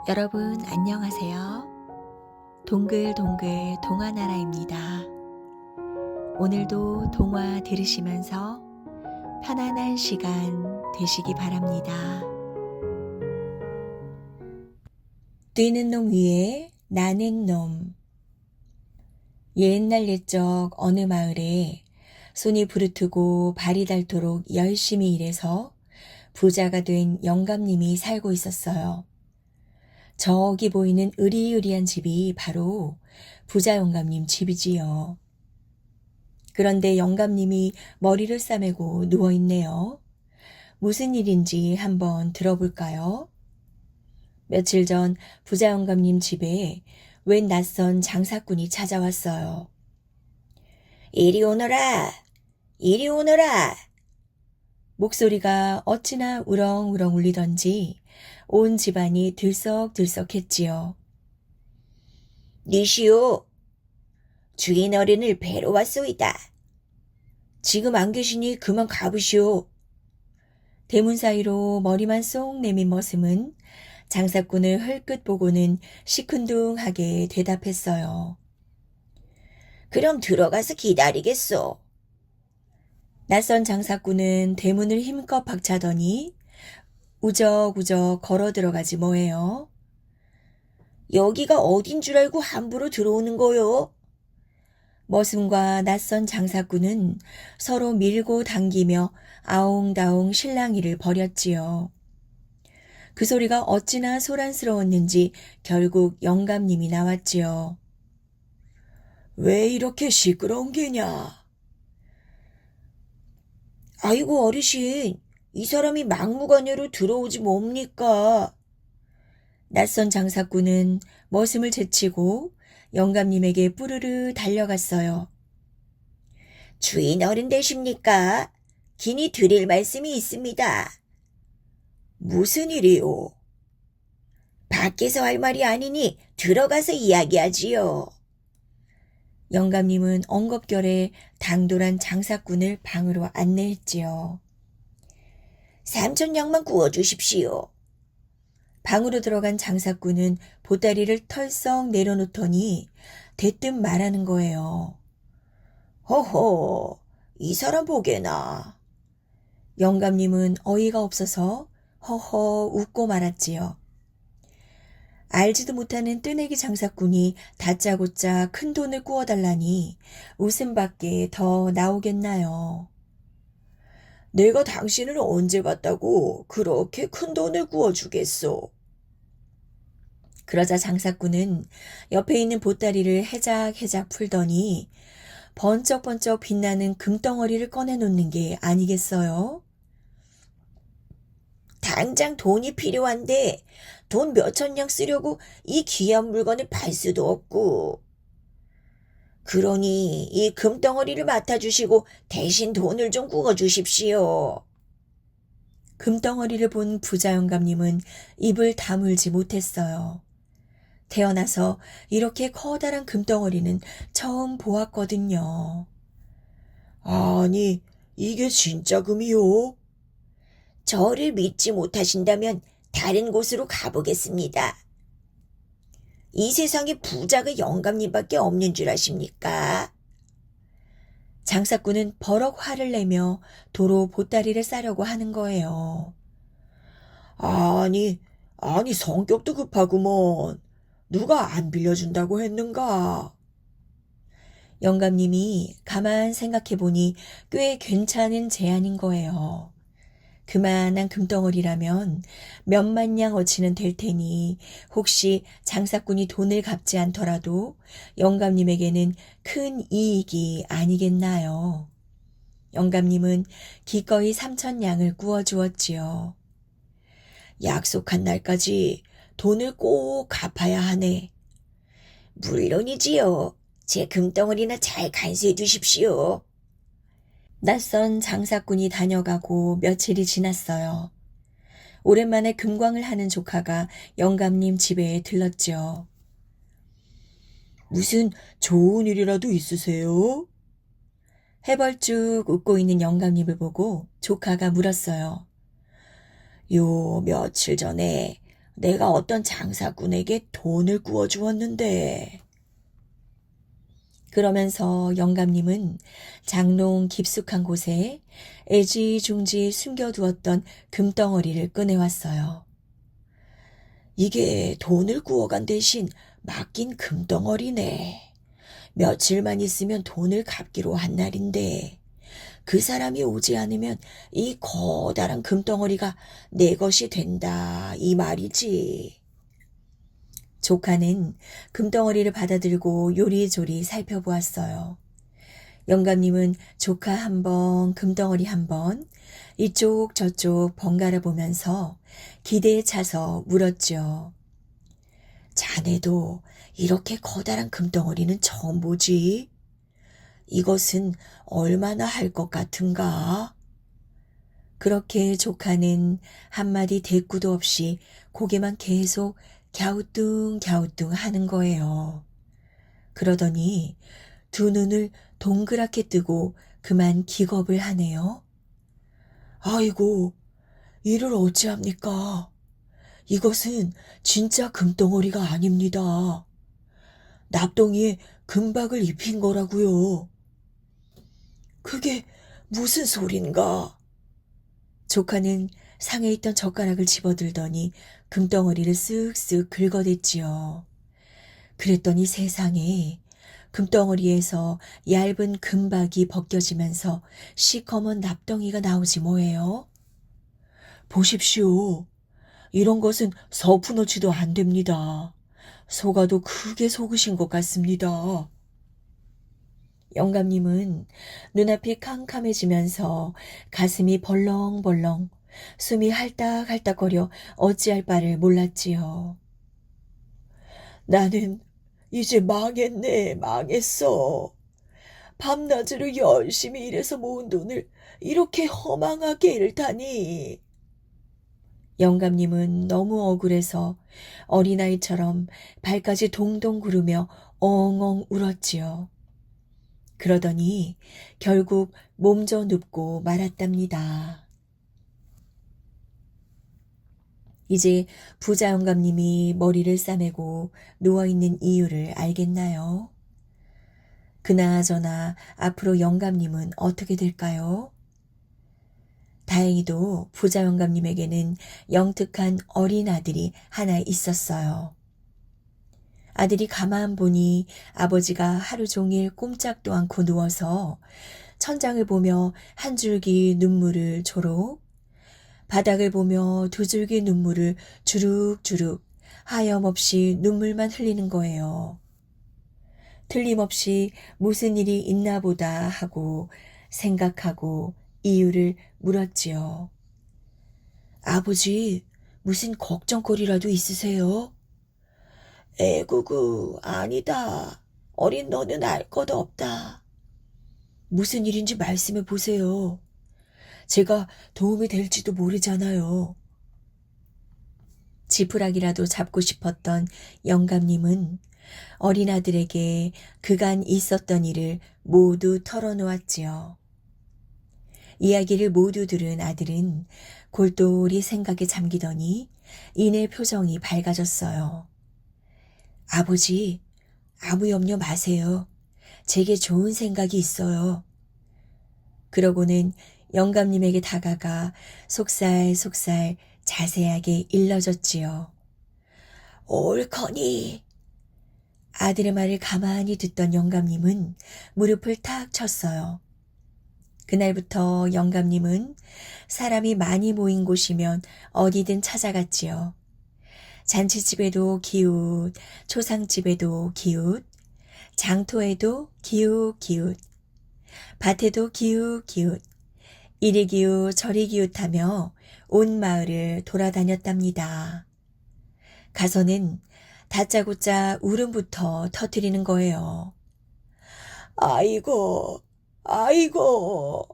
여러분 안녕하세요. 동글동글 동화나라입니다. 오늘도 동화 들으시면서 편안한 시간 되시기 바랍니다. 뛰는 놈 위에 나는 놈. 옛날 옛적 어느 마을에 손이 부르트고 발이 닳도록 열심히 일해서 부자가 된 영감님이 살고 있었어요. 저기 보이는 으리으리한 집이 바로 부자 영감님 집이지요. 그런데 영감님이 머리를 싸매고 누워있네요. 무슨 일인지 한번 들어볼까요? 며칠 전 부자 영감님 집에 웬 낯선 장사꾼이 찾아왔어요. 이리 오너라! 이리 오너라! 목소리가 어찌나 우렁우렁 울리던지 온 집안이 들썩들썩했지요. 니시오, 주인 어른을 뵈러 왔소이다. 지금 안 계시니 그만 가보시오. 대문 사이로 머리만 쏙 내민 머슴은 장사꾼을 흘끗 보고는 시큰둥하게 대답했어요. 그럼 들어가서 기다리겠소. 낯선 장사꾼은 대문을 힘껏 박차더니 우적우적 걸어 들어가지 뭐예요. 여기가 어딘 줄 알고 함부로 들어오는 거요? 머슴과 낯선 장사꾼은 서로 밀고 당기며 아웅다웅 실랑이를 벌였지요. 그 소리가 어찌나 소란스러웠는지 결국 영감님이 나왔지요. 왜 이렇게 시끄러운 게냐? 아이고 어르신, 이 사람이 막무가내로 들어오지 뭡니까? 낯선 장사꾼은 머슴을 제치고 영감님에게 뿌르르 달려갔어요. 주인 어른 되십니까? 긴히 드릴 말씀이 있습니다. 무슨 일이요? 밖에서 할 말이 아니니 들어가서 이야기하지요. 영감님은 엉겁결에 당돌한 장사꾼을 방으로 안내했지요. 3,000냥만 구워주십시오. 방으로 들어간 장사꾼은 보따리를 털썩 내려놓더니 대뜸 말하는 거예요. 허허, 이 사람 보게나. 영감님은 어이가 없어서 허허 웃고 말았지요. 알지도 못하는 뜨내기 장사꾼이 다짜고짜 큰 돈을 구워달라니 웃음밖에 더 나오겠나요. 내가 당신을 언제 봤다고 그렇게 큰 돈을 구워주겠소. 그러자 장사꾼은 옆에 있는 보따리를 해작해작 풀더니 번쩍번쩍 빛나는 금덩어리를 꺼내놓는 게 아니겠어요? 당장 돈이 필요한데 돈 몇천 냥 쓰려고 이 귀한 물건을 팔 수도 없고. 그러니 이 금덩어리를 맡아주시고 대신 돈을 좀 구워주십시오. 금덩어리를 본 부자 영감님은 입을 다물지 못했어요. 태어나서 이렇게 커다란 금덩어리는 처음 보았거든요. 아니, 이게 진짜 금이요? 저를 믿지 못하신다면 다른 곳으로 가보겠습니다. 이 세상에 부자가 영감님밖에 없는 줄 아십니까? 장사꾼은 버럭 화를 내며 도로 보따리를 싸려고 하는 거예요. 아니 성격도 급하구먼. 누가 안 빌려준다고 했는가? 영감님이 가만 생각해보니 꽤 괜찮은 제안인 거예요. 그만한 금덩어리라면 몇만 냥 어치는 될 테니 혹시 장사꾼이 돈을 갚지 않더라도 영감님에게는 큰 이익이 아니겠나요? 영감님은 기꺼이 3,000냥을 구워주었지요. 약속한 날까지 돈을 꼭 갚아야 하네. 물론이지요. 제 금덩어리나 잘 간수해 주십시오. 낯선 장사꾼이 다녀가고 며칠이 지났어요. 오랜만에 금광을 하는 조카가 영감님 집에 들렀죠. 무슨 좋은 일이라도 있으세요? 해벌쭉 웃고 있는 영감님을 보고 조카가 물었어요. 요 며칠 전에 내가 어떤 장사꾼에게 돈을 구워주었는데. 그러면서 영감님은 장롱 깊숙한 곳에 애지중지 숨겨두었던 금덩어리를 꺼내왔어요. 이게 돈을 구워간 대신 맡긴 금덩어리네. 며칠만 있으면 돈을 갚기로 한 날인데 그 사람이 오지 않으면 이 커다란 금덩어리가 내 것이 된다 이 말이지. 조카는 금덩어리를 받아들고 요리조리 살펴보았어요. 영감님은 조카 한 번, 금덩어리 한 번, 이쪽 저쪽 번갈아 보면서 기대에 차서 물었죠. 자네도 이렇게 커다란 금덩어리는 처음 보지? 이것은 얼마나 할 것 같은가? 그렇게 조카는 한마디 대꾸도 없이 고개만 계속 갸우뚱갸우뚱 하는 거예요. 그러더니 두 눈을 동그랗게 뜨고 그만 기겁을 하네요. 아이고, 이를 어찌합니까? 이것은 진짜 금덩어리가 아닙니다. 납덩이에 금박을 입힌 거라고요. 그게 무슨 소린가? 조카는 상에 있던 젓가락을 집어들더니 금덩어리를 쓱쓱 긁어댔지요. 그랬더니 세상에 금덩어리에서 얇은 금박이 벗겨지면서 시커먼 납덩이가 나오지 뭐예요? 보십시오. 이런 것은 서푼어치도 안 됩니다. 속아도 크게 속으신 것 같습니다. 영감님은 눈앞이 캄캄해지면서 가슴이 벌렁벌렁, 숨이 할딱할딱거려 어찌할 바를 몰랐지요. 나는 이제 망했네, 망했어. 밤낮으로 열심히 일해서 모은 돈을 이렇게 허망하게 잃다니. 영감님은 너무 억울해서 어린아이처럼 발까지 동동 구르며 엉엉 울었지요. 그러더니 결국 몸져 눕고 말았답니다. 이제 부자 영감님이 머리를 싸매고 누워있는 이유를 알겠나요? 그나저나 앞으로 영감님은 어떻게 될까요? 다행히도 부자 영감님에게는 영특한 어린 아들이 하나 있었어요. 아들이 가만 보니 아버지가 하루 종일 꼼짝도 않고 누워서 천장을 보며 한 줄기 눈물을 조록, 바닥을 보며 두 줄기 눈물을 주룩주룩 하염없이 눈물만 흘리는 거예요. 틀림없이 무슨 일이 있나 보다 하고 생각하고 이유를 물었지요. 아버지, 무슨 걱정거리라도 있으세요? 에구구, 아니다. 어린 너는 알 것 없다. 무슨 일인지 말씀해 보세요. 제가 도움이 될지도 모르잖아요. 지푸라기라도 잡고 싶었던 영감님은 어린 아들에게 그간 있었던 일을 모두 털어놓았지요. 이야기를 모두 들은 아들은 골똘히 생각에 잠기더니 이내 표정이 밝아졌어요. 아버지, 아무 염려 마세요. 제게 좋은 생각이 있어요. 그러고는 영감님에게 다가가 속살속살 자세하게 일러줬지요. 옳거니. 아들의 말을 가만히 듣던 영감님은 무릎을 탁 쳤어요. 그날부터 영감님은 사람이 많이 모인 곳이면 어디든 찾아갔지요. 잔치집에도 기웃, 초상집에도 기웃, 장터에도 기웃기웃, 밭에도 기웃기웃, 이리 기웃 저리 기웃하며 온 마을을 돌아다녔답니다. 가서는 다짜고짜 울음부터 터뜨리는 거예요. 아이고, 아이고.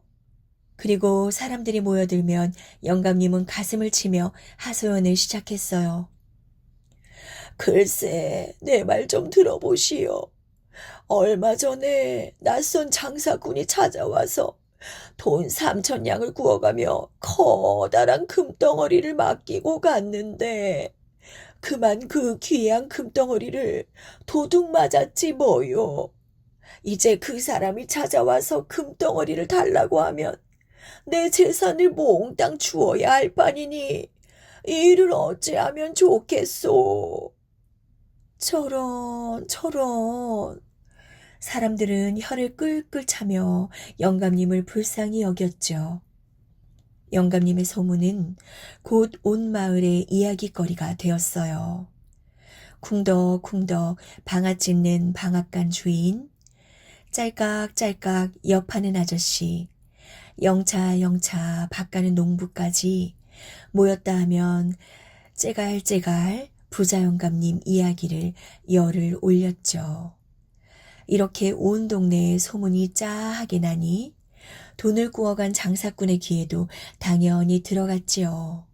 그리고 사람들이 모여들면 영감님은 가슴을 치며 하소연을 시작했어요. 글쎄, 내 말 좀 들어보시오. 얼마 전에 낯선 장사꾼이 찾아와서 돈 3,000냥을 구워가며 커다란 금덩어리를 맡기고 갔는데 그만 그 귀한 금덩어리를 도둑 맞았지 뭐요. 이제 그 사람이 찾아와서 금덩어리를 달라고 하면 내 재산을 몽땅 주어야 할 판이니 이 일을 어찌하면 좋겠소. 저런 저런. 사람들은 혀를 끌끌 차며 영감님을 불쌍히 여겼죠. 영감님의 소문은 곧 온 마을의 이야깃거리가 되었어요. 쿵덕쿵덕 방아 찧는 방앗간 주인, 짤깍짤깍 옆하는 아저씨, 영차영차 밭가는 농부까지 모였다 하면 째갈째갈 부자 영감님 이야기를 열을 올렸죠. 이렇게 온 동네에 소문이 짜하게 나니 돈을 구워간 장사꾼의 귀에도 당연히 들어갔지요.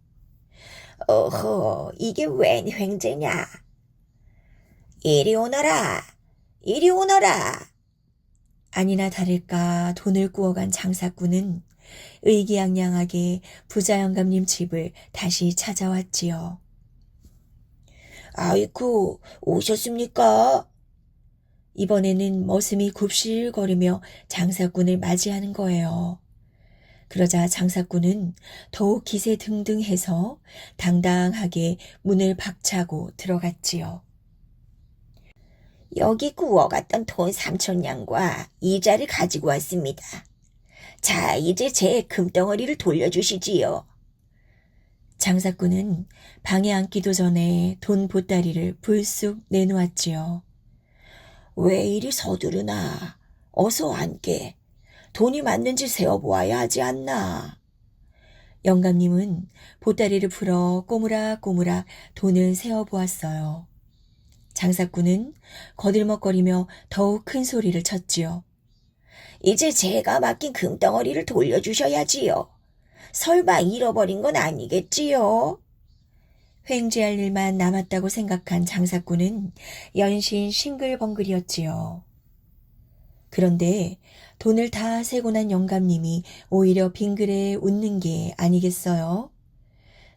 어허, 이게 웬 횡재냐? 이리 오너라, 이리 오너라. 아니나 다를까 돈을 구워간 장사꾼은 의기양양하게 부자 영감님 집을 다시 찾아왔지요. 아이쿠, 오셨습니까? 이번에는 머슴이 굽실거리며 장사꾼을 맞이하는 거예요. 그러자 장사꾼은 더욱 기세등등해서 당당하게 문을 박차고 들어갔지요. 여기 구워갔던 돈 3,000냥과 이자를 가지고 왔습니다. 자, 이제 제 금덩어리를 돌려주시지요. 장사꾼은 방에 앉기도 전에 돈 보따리를 불쑥 내놓았지요. 왜 이리 서두르나? 어서 앉게. 돈이 맞는지 세어보아야 하지 않나. 영감님은 보따리를 풀어 꼬무락꼬무락 돈을 세어보았어요. 장사꾼은 거들먹거리며 더욱 큰 소리를 쳤지요. 이제 제가 맡긴 금덩어리를 돌려주셔야지요. 설마 잃어버린 건 아니겠지요? 횡재할 일만 남았다고 생각한 장사꾼은 연신 싱글벙글이었지요. 그런데 돈을 다 세고 난 영감님이 오히려 빙그레 웃는 게 아니겠어요?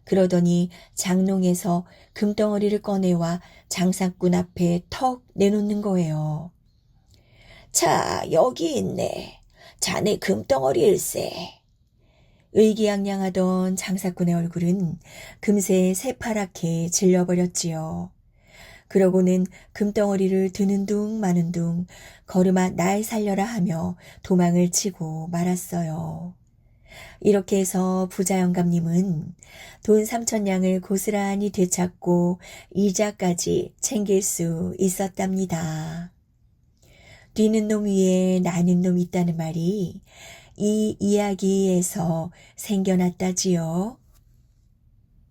그러더니 장롱에서 금덩어리를 꺼내와 장사꾼 앞에 턱 내놓는 거예요. 자, 여기 있네. 자네 금덩어리일세. 의기양양하던 장사꾼의 얼굴은 금세 새파랗게 질려버렸지요. 그러고는 금덩어리를 드는 둥 마는 둥 걸음아 날 살려라 하며 도망을 치고 말았어요. 이렇게 해서 부자 영감님은 돈 3,000냥을 고스란히 되찾고 이자까지 챙길 수 있었답니다. 뛰는 놈 위에 나는 놈 있다는 말이 이 이야기에서 생겨났다지요.